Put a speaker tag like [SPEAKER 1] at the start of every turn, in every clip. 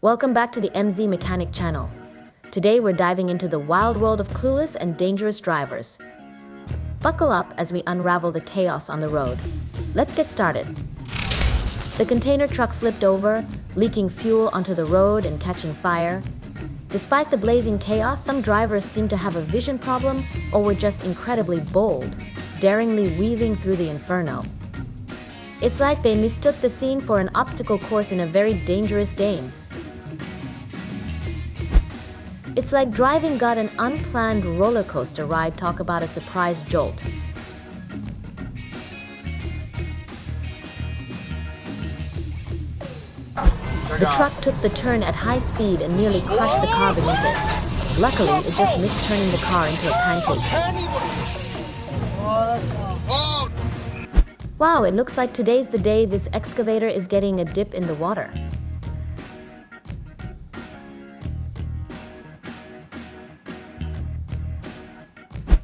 [SPEAKER 1] Welcome back to the MZ Mechanic channel. Today we're diving into the wild world of clueless and dangerous drivers. Buckle up as we unravel the chaos on the road. Let's get started. The container truck flipped over, leaking fuel onto the road and catching fire. Despite the blazing chaos, some drivers seem to have a vision problem or were just incredibly bold, daringly weaving through the inferno. It's like they mistook the scene for an obstacle course in a very dangerous game. It's like driving got an unplanned roller coaster ride. Talk about a surprise jolt. The truck took the turn at high speed and nearly crushed the car beneath it. Luckily, it just missed turning the car into a pancake. Wow, it looks like today's the day this excavator is getting a dip in the water.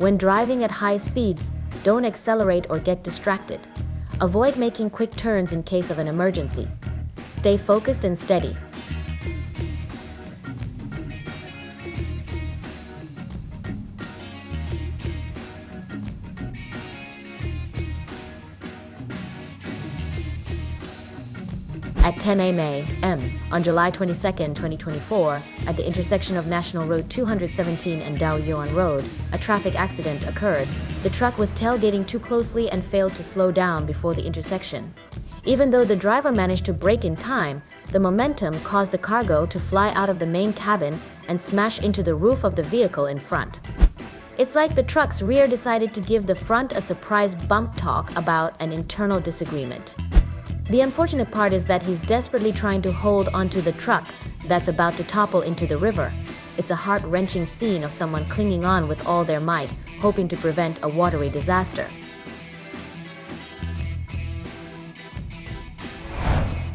[SPEAKER 1] When driving at high speeds, don't accelerate or get distracted. Avoid making quick turns in case of an emergency. Stay focused and steady. At 10 a.m. on July 22, 2024, at the intersection of National Road 217 and Dao Yuan Road, a traffic accident occurred. The truck was tailgating too closely and failed to slow down before the intersection. Even though the driver managed to brake in time, the momentum caused the cargo to fly out of the main cabin and smash into the roof of the vehicle in front. It's like the truck's rear decided to give the front a surprise bump talk about an internal disagreement. The unfortunate part is that he's desperately trying to hold onto the truck that's about to topple into the river. It's a heart-wrenching scene of someone clinging on with all their might, hoping to prevent a watery disaster.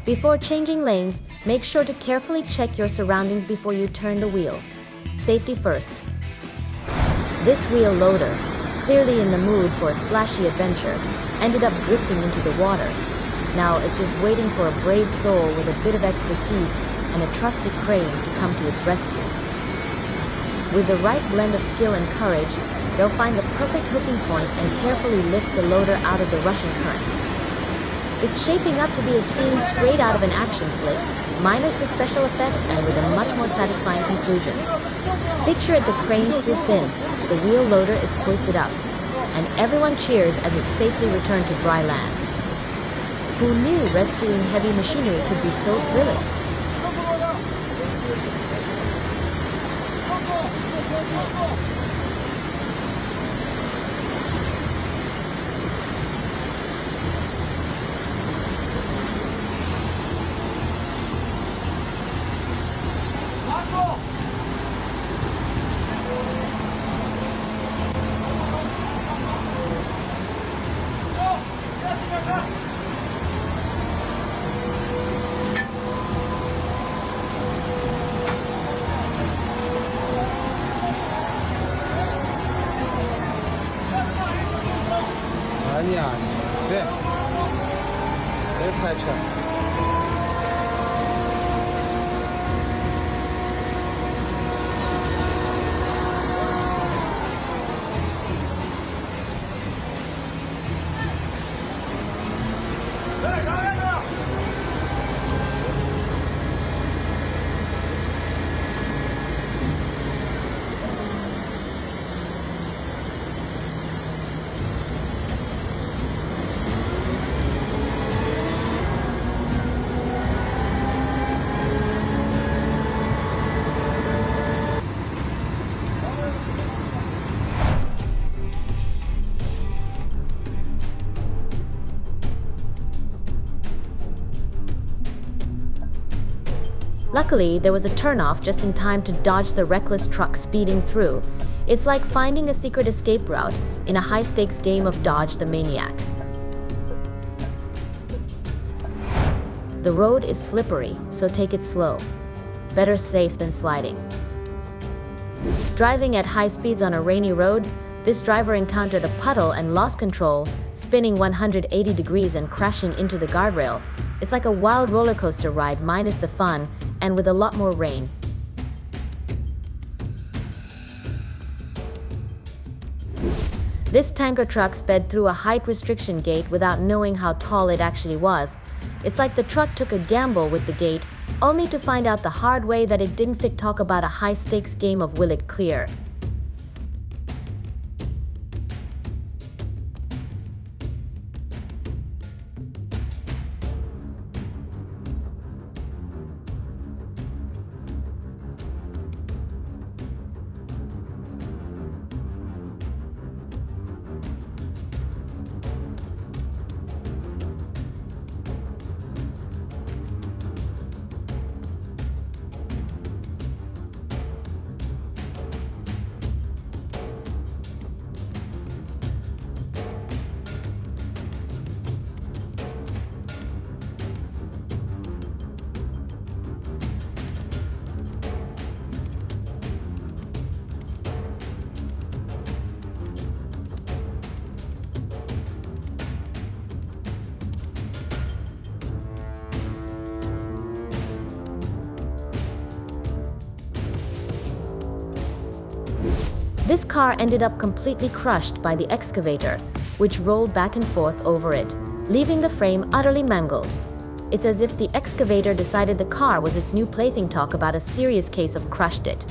[SPEAKER 1] Before changing lanes, make sure to carefully check your surroundings before you turn the wheel. Safety first. This wheel loader, clearly in the mood for a splashy adventure, ended up drifting into the water. Now it's just waiting for a brave soul with a bit of expertise and a trusted crane to come to its rescue. With the right blend of skill and courage, they'll find the perfect hooking point and carefully lift the loader out of the rushing current. It's shaping up to be a scene straight out of an action flick, minus the special effects and with a much more satisfying conclusion. Picture it, the crane swoops in, the wheel loader is hoisted up, and everyone cheers as it safely returned to dry land. Who knew rescuing heavy machinery could be so thrilling?
[SPEAKER 2] 아니야, 왜? 내 사차.
[SPEAKER 1] Luckily, there was a turnoff just in time to dodge the reckless truck speeding through. It's like finding a secret escape route in a high-stakes game of Dodge the Maniac. The road is slippery, so take it slow. Better safe than sliding. Driving at high speeds on a rainy road, this driver encountered a puddle and lost control, spinning 180 degrees and crashing into the guardrail. It's like a wild roller coaster ride minus the fun and with a lot more rain. This tanker truck sped through a height restriction gate without knowing how tall it actually was. It's like the truck took a gamble with the gate, only to find out the hard way that it didn't fit. Talk about a high-stakes game of will it clear. This car ended up completely crushed by the excavator, which rolled back and forth over it, leaving the frame utterly mangled. It's as if the excavator decided the car was its new plaything. Talk about a serious case of crushed it.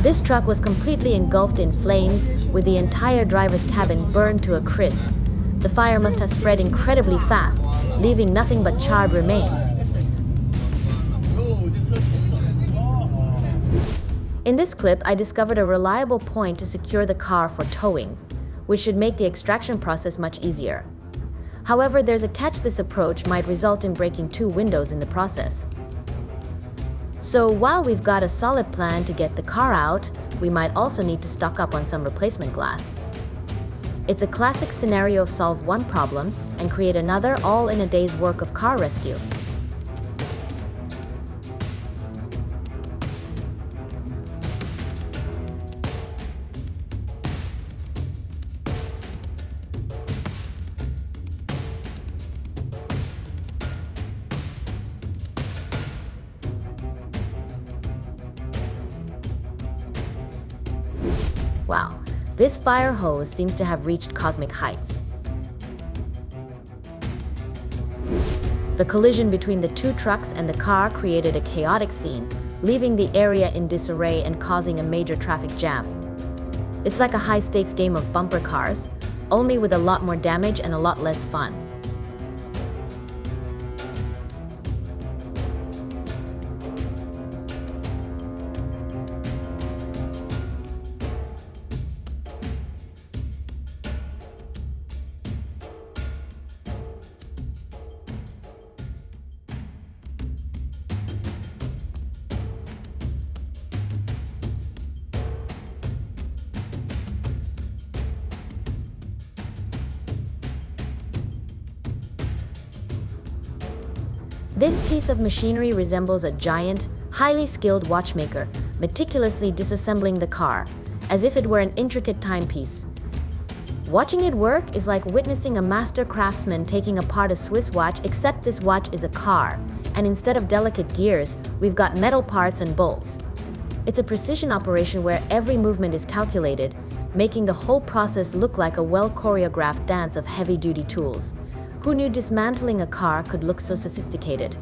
[SPEAKER 1] This truck was completely engulfed in flames, with the entire driver's cabin burned to a crisp. The fire must have spread incredibly fast, leaving nothing but charred remains. In this clip, I discovered a reliable point to secure the car for towing, which should make the extraction process much easier. However, there's a catch. This approach might result in breaking 2 windows in the process. So while we've got a solid plan to get the car out, we might also need to stock up on some replacement glass. It's a classic scenario of solve one problem and create another, all in a day's work of car rescue. Wow, this fire hose seems to have reached cosmic heights. The collision between the 2 trucks and the car created a chaotic scene, leaving the area in disarray and causing a major traffic jam. It's like a high-stakes game of bumper cars, only with a lot more damage and a lot less fun. This piece of machinery resembles a giant, highly skilled watchmaker, meticulously disassembling the car, as if it were an intricate timepiece. Watching it work is like witnessing a master craftsman taking apart a Swiss watch, except this watch is a car, and instead of delicate gears, we've got metal parts and bolts. It's a precision operation where every movement is calculated, making the whole process look like a well-choreographed dance of heavy-duty tools. Who knew dismantling a car could look so sophisticated?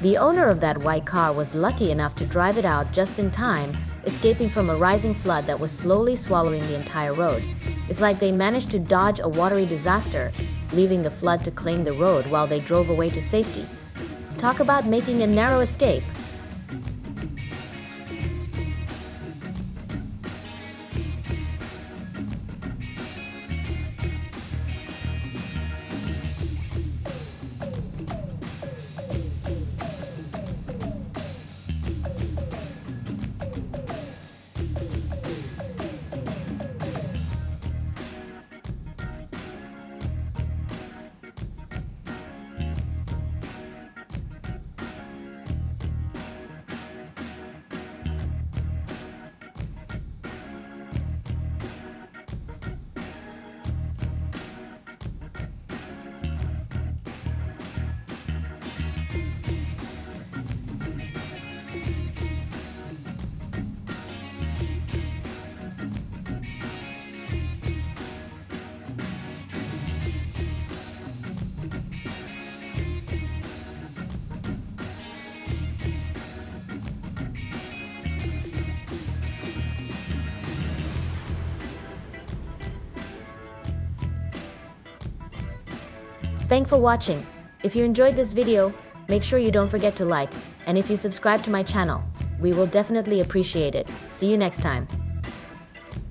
[SPEAKER 1] The owner of that white car was lucky enough to drive it out just in time, escaping from a rising flood that was slowly swallowing the entire road. It's like they managed to dodge a watery disaster, leaving the flood to claim the road while they drove away to safety. Talk about making a narrow escape. Thanks for watching. If you enjoyed this video, make sure you don't forget to like, and if you subscribe to my channel, we will definitely appreciate it. See you next time.